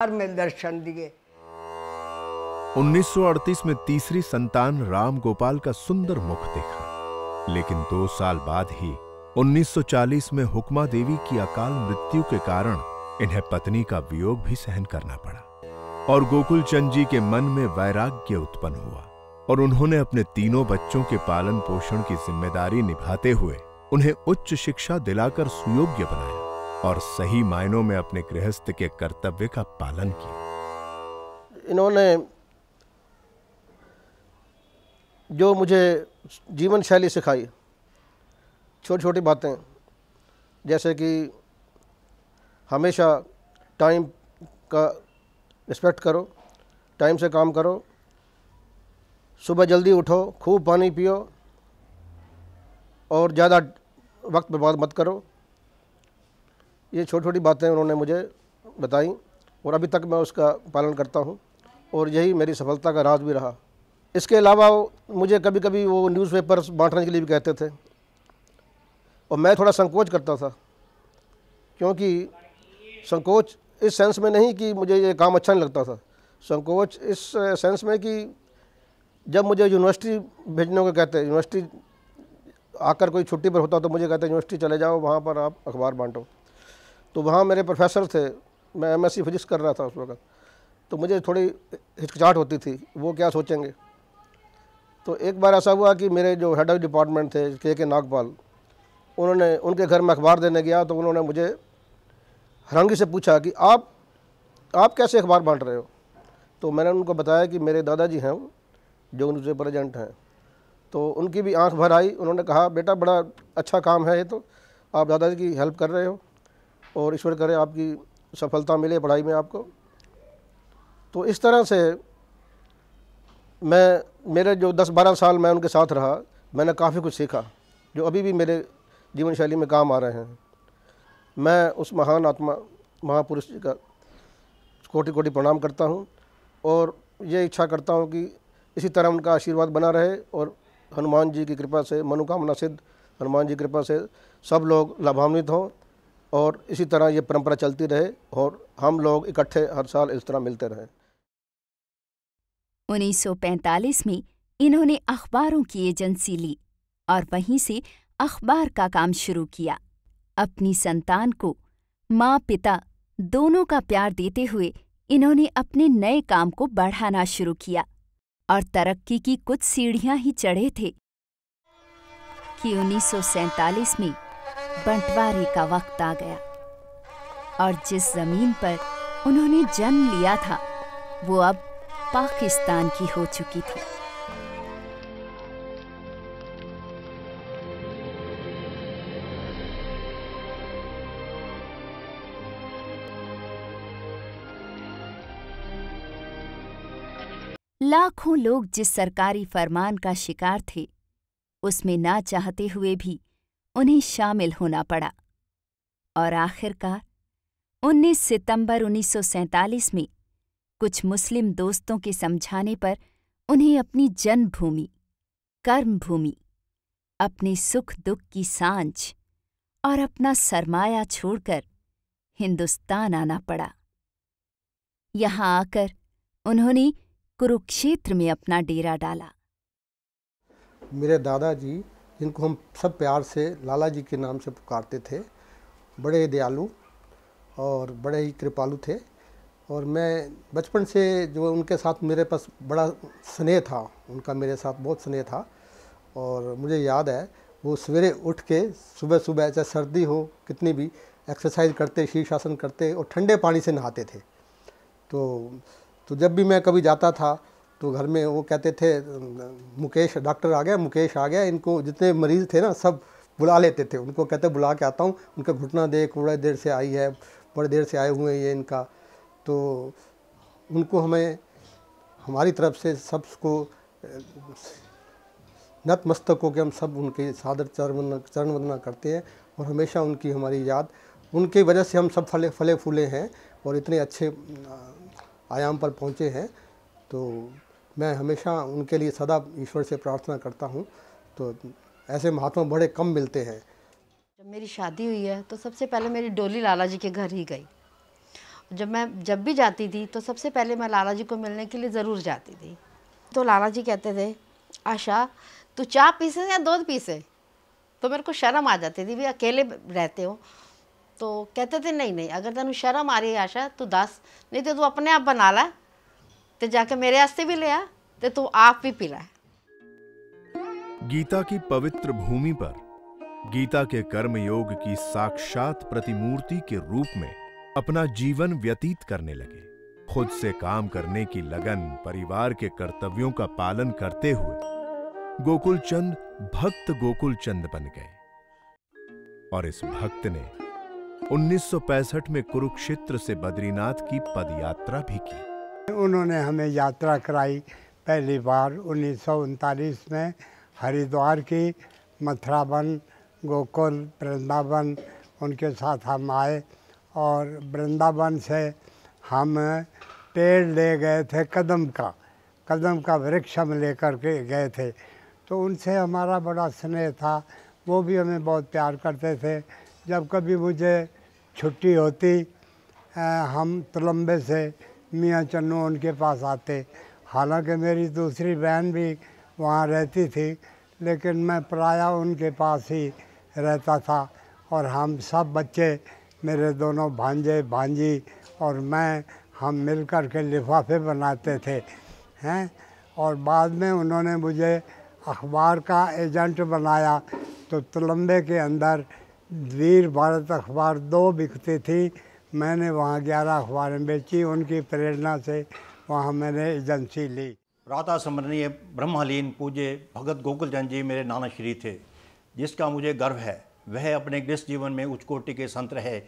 में दर्शन दिए। 1938 में तीसरी संतान राम गोपाल का सुंदर मुख देखा, लेकिन 2 साल बाद ही 1940 में हुक्मा देवी की अकाल मृत्यु के कारण इन्हें पत्नी का वियोग भी सहन करना पड़ा और गोकुल चंद जी के मन में वैराग्य उत्पन्न हुआ और उन्होंने अपने तीनों बच्चों के पालन पोषण की जिम्मेदारी निभाते हुए उन्हें उच्च शिक्षा दिलाकर सुयोग्य बनाया और सही मायनों में अपने गृहस्थ के कर्तव्य का पालन किया। इन्होंने जो मुझे जीवन शैली सिखाई, छोटी छोटी बातें, जैसे कि हमेशा टाइम का रिस्पेक्ट करो, टाइम से काम करो, सुबह जल्दी उठो, खूब पानी पियो और ज़्यादा वक्त बर्बाद मत करो। ये छोटी छोटी बातें उन्होंने मुझे बताई और अभी तक मैं उसका पालन करता हूँ और यही मेरी सफलता का राज भी रहा। इसके अलावा मुझे कभी कभी वो न्यूज़पेपर्स बांटने के लिए भी कहते थे और मैं थोड़ा संकोच करता था, क्योंकि संकोच इस सेंस में नहीं कि मुझे ये काम अच्छा नहीं लगता था, संकोच इस सेंस में कि जब मुझे यूनिवर्सिटी भेजने को कहते, यूनिवर्सिटी आकर कोई छुट्टी पर होता तो मुझे कहते यूनिवर्सिटी चले जाओ, वहाँ पर आप अखबार बांटो। तो वहाँ मेरे प्रोफेसर थे, मैं एमएससी फिजिक्स कर रहा था उस वक्त, तो मुझे थोड़ी हिचकिचाहट होती थी, वो क्या सोचेंगे। तो एक बार ऐसा हुआ कि मेरे जो हेड ऑफ डिपार्टमेंट थे के नागपाल, उन्होंने उनके घर में अखबार देने गया तो उन्होंने मुझे हैरानगी से पूछा कि आप कैसे अखबार बांट रहे हो। तो मैंने उनको बताया कि मेरे दादाजी हैं जो न्यूज़पेपर एजेंट हैं। तो उनकी भी आंख भर आई, उन्होंने कहा बेटा बड़ा अच्छा काम है ये, तो आप दादाजी की हेल्प कर रहे हो और ईश्वर करे आपकी सफलता मिले पढ़ाई में आपको। तो इस तरह से मेरे जो 10-12 साल मैं उनके साथ रहा, मैंने काफ़ी कुछ सीखा जो अभी भी मेरे जीवन शैली में काम आ रहे हैं। मैं उस महान आत्मा महापुरुष जी का कोटि कोटि प्रणाम करता हूँ और ये इच्छा करता हूँ कि इसी तरह उनका आशीर्वाद बना रहे और हनुमान जी की कृपा से, मनोकामना सिद्ध हनुमान जी की कृपा से सब लोग लाभान्वित हों और इसी तरह ये परंपरा चलती रहे और हम लोग इकट्ठे हर साल इस तरह मिलते रहें। 1945 में इन्होंने अखबारों की एजेंसी ली और वहीं से अखबार का काम शुरू किया। अपनी संतान को माँ पिता दोनों का प्यार देते हुए इन्होंने अपने नए काम को बढ़ाना शुरू किया और तरक्की की कुछ सीढ़ियां ही चढ़े थे कि 1947 में बंटवारे का वक्त आ गया और जिस जमीन पर उन्होंने जन्म लिया था वो अब पाकिस्तान की हो चुकी थी। लाखों लोग जिस सरकारी फरमान का शिकार थे, उसमें ना चाहते हुए भी उन्हें शामिल होना पड़ा और आखिरकार 19 सितंबर 1947 में कुछ मुस्लिम दोस्तों के समझाने पर उन्हें अपनी जन्मभूमि, कर्मभूमि, अपने सुख दुख की सांझ और अपना सरमाया छोड़कर हिंदुस्तान आना पड़ा। यहाँ आकर उन्होंने कुरुक्षेत्र में अपना डेरा डाला। मेरे दादाजी, जिनको हम सब प्यार से लाला जी के नाम से पुकारते थे, बड़े दयालु और बड़े ही कृपालु थे और मैं बचपन से जो उनके साथ मेरे पास बड़ा स्नेह था, उनका मेरे साथ बहुत स्नेह था। और मुझे याद है वो सवेरे उठ के सुबह सुबह, चाहे सर्दी हो कितनी भी, एक्सरसाइज करते, शीर्षासन करते और ठंडे पानी से नहाते थे। तो जब भी मैं कभी जाता था तो घर में वो कहते थे मुकेश डॉक्टर आ गया, मुकेश आ गया, इनको जितने मरीज़ थे ना सब बुला लेते थे, उनको कहते बुला के आता हूँ, उनका घुटना देख, बड़े देर से आई है, बड़े देर से आए हुए हैं ये इनका। तो उनको हमें हमारी तरफ से सबको नतमस्तक होकर हम सब उनके सादर चरण वंदना करते हैं और हमेशा उनकी हमारी याद, उनकी वजह से हम सब फले फूले हैं और इतने अच्छे आयाम पर पहुँचे हैं। तो मैं हमेशा उनके लिए सदा ईश्वर से प्रार्थना करता हूँ। तो ऐसे महात्मा बड़े कम मिलते हैं। जब मेरी शादी हुई है तो सबसे पहले मेरी डोली लाला जी के घर ही गई जब भी जाती थी तो सबसे पहले मैं लाला जी को मिलने के लिए ज़रूर जाती थी। तो लाला जी कहते थे, आशा तू चाय पीसे या दूध पीसे? तो मेरे को शर्म आ जाती थी, भी अकेले रहते हो। तो कहते थे नहीं नहीं, अगर तेन शर्म आ रही है आशा तू दस, नहीं तो तू अपने आप बना ला, तो जाके मेरे वास्ते भी ले आ, तो तू आप भी पी ला। गीता की पवित्र भूमि पर गीता के कर्म योग की साक्षात प्रतिमूर्ति के रूप में अपना जीवन व्यतीत करने लगे। खुद से काम करने की लगन, परिवार के कर्तव्यों का पालन करते हुए गोकुलचंद भक्त गोकुलचंद बन गए। और इस भक्त ने 1965 में कुरुक्षेत्र से बद्रीनाथ की पदयात्रा भी की। उन्होंने हमें यात्रा कराई पहली बार 1939 में हरिद्वार की, मथुरा वन, गोकुल, वृंदावन, उनके साथ हम आए। और वृंदावन से हम पेड़ ले गए थे, कदम का वृक्ष हम लेकर के गए थे। तो उनसे हमारा बड़ा स्नेह था, वो भी हमें बहुत प्यार करते थे। जब कभी मुझे छुट्टी होती, हम तुलंबे से मियाँ चन्नू उनके पास आते। हालांकि मेरी दूसरी बहन भी वहाँ रहती थी, लेकिन मैं प्रायः उनके पास ही रहता था। और हम सब बच्चे, मेरे दोनों भांजे भांजी और मैं, हम मिलकर के लिफाफे बनाते थे हैं। और बाद में उन्होंने मुझे अखबार का एजेंट बनाया। तो तुलंबे के अंदर वीर भारत अखबार 2 बिकती थी, मैंने वहाँ 11 अखबारें बेची। उनकी प्रेरणा से वहाँ मैंने एजेंसी ली। प्रातः स्मरणीय ब्रह्मलीन पूज्य भगत गोकुलचंद जी मेरे नाना श्री थे, जिसका मुझे गर्व है। वह अपने गृहस्थ जीवन में उच्च कोटि के संत रहे।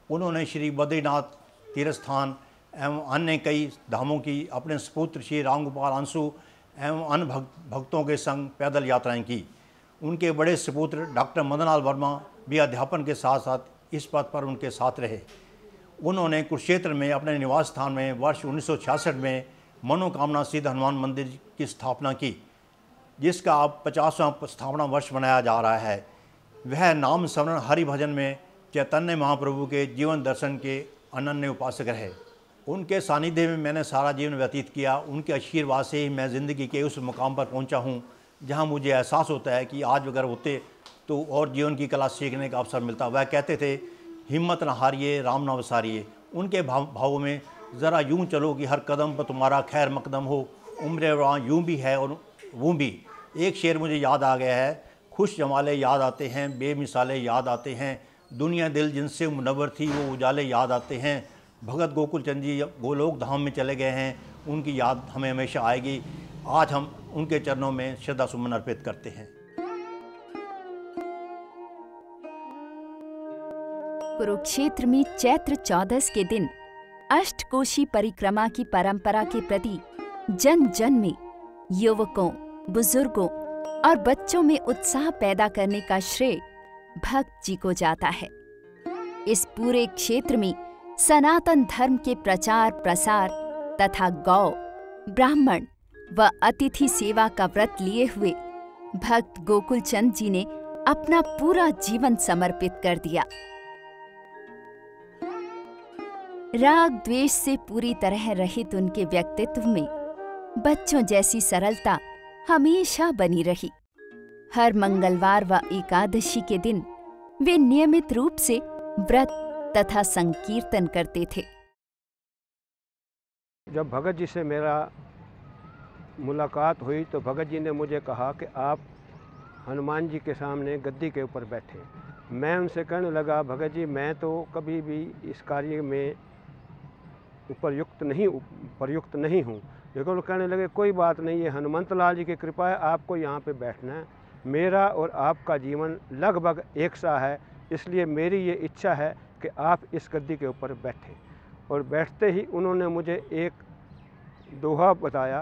उन्होंने श्री बद्रीनाथ तीर्थ स्थान एवं अन्य कई धामों की अपने सुपुत्र श्री रामगोपाल अंशु एवं अन्य भक्तों के संग पैदल यात्राएं की। उनके बड़े सुपुत्र डॉक्टर मदनलाल वर्मा भी अध्यापन के साथ साथ इस पद पर उनके साथ रहे। उन्होंने कुरुक्षेत्र में अपने निवास स्थान में वर्ष 1966 में मनोकामना सिद्ध हनुमान मंदिर की स्थापना की, जिसका अब 50वां स्थापना वर्ष मनाया जा रहा है। वह नाम स्मरण हरि भजन में चैतन्य महाप्रभु के जीवन दर्शन के अनन्य उपासक रहे। उनके सानिध्य में मैंने सारा जीवन व्यतीत किया। उनके आशीर्वाद से ही मैं ज़िंदगी के उस मुकाम पर पहुंचा हूं, जहां मुझे एहसास होता है कि आज अगर होते तो और जीवन की कला सीखने का अवसर मिलता। वह कहते थे, हिम्मत न हारिए, राम न वसारिए। उनके भावों में ज़रा यूं चलो कि हर कदम पर तुम्हारा खैर मकदम हो, उम्र वहाँ यूं भी है और वो भी। एक शेर मुझे याद आ गया है, खुश जमाले याद आते हैं, बेमिसाले याद आते हैं, दुनिया दिल जिनसे मुनव्वर थी वो उजाले याद आते हैं। भगत गोकुलचंद जी गोलोक धाम में चले गए हैं, उनकी याद हमें हमेशा आएगी। आज हम उनके चरणों में श्रद्धा सुमन अर्पित करते हैं। कुरुक्षेत्र में चैत्र 14 के दिन अष्टकोशी परिक्रमा की परंपरा के प्रति जन जन में, युवकों, बुजुर्गों और बच्चों में उत्साह पैदा करने का श्रेय भक्त जी को जाता है। इस पूरे क्षेत्र में सनातन धर्म के प्रचार प्रसार तथा गौ, ब्राह्मण व अतिथि सेवा का व्रत लिए हुए भक्त गोकुलचंद जी ने अपना पूरा जीवन समर्पित कर दिया। राग द्वेष से पूरी तरह रहित उनके व्यक्तित्व में बच्चों जैसी सरलता हमेशा बनी रही। हर मंगलवार व एकादशी के दिन वे नियमित रूप से व्रत तथा संकीर्तन करते थे। जब भगत जी से मेरा मुलाकात हुई तो भगत जी ने मुझे कहा कि आप हनुमान जी के सामने गद्दी के ऊपर बैठे। मैं उनसे कहने लगा, भगत जी मैं तो कभी भी इस कार्य में प्रयुक्त नहीं हूँ। लेकिन वो कहने लगे, कोई बात नहीं, ये हनुमंत लाल जी की कृपा है, आपको यहाँ पे बैठना है। मेरा और आपका जीवन लगभग एक सा है, इसलिए मेरी ये इच्छा है कि आप इस गद्दी के ऊपर बैठे। और बैठते ही उन्होंने मुझे एक दोहा बताया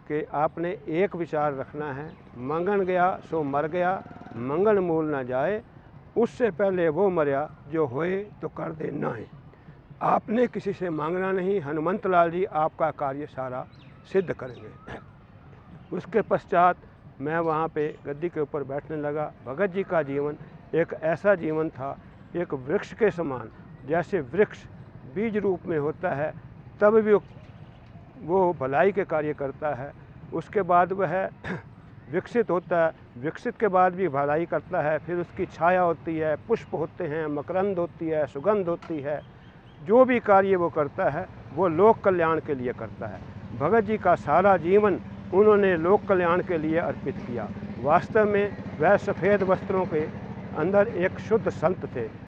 कि आपने एक विचार रखना है, मंगन गया सो मर गया, मंगन मूल न जाए, उससे पहले वो मर्या जो होए तो कर दे नाहे। आपने किसी से मांगना नहीं, हनुमंत लाल जी आपका कार्य सारा सिद्ध करेंगे। उसके पश्चात मैं वहाँ पे गद्दी के ऊपर बैठने लगा। भगत जी का जीवन एक ऐसा जीवन था, एक वृक्ष के समान। जैसे वृक्ष बीज रूप में होता है तब भी वो भलाई के कार्य करता है। उसके बाद वह विकसित होता है, विकसित के बाद भी भलाई करता है। फिर उसकी छाया होती है, पुष्प होते हैं, मकरंद होती है, सुगंध होती है। जो भी कार्य वो करता है वो लोक कल्याण के लिए करता है। भगत जी का सारा जीवन उन्होंने लोक कल्याण के लिए अर्पित किया। वास्तव में वह सफ़ेद वस्त्रों के अंदर एक शुद्ध संत थे।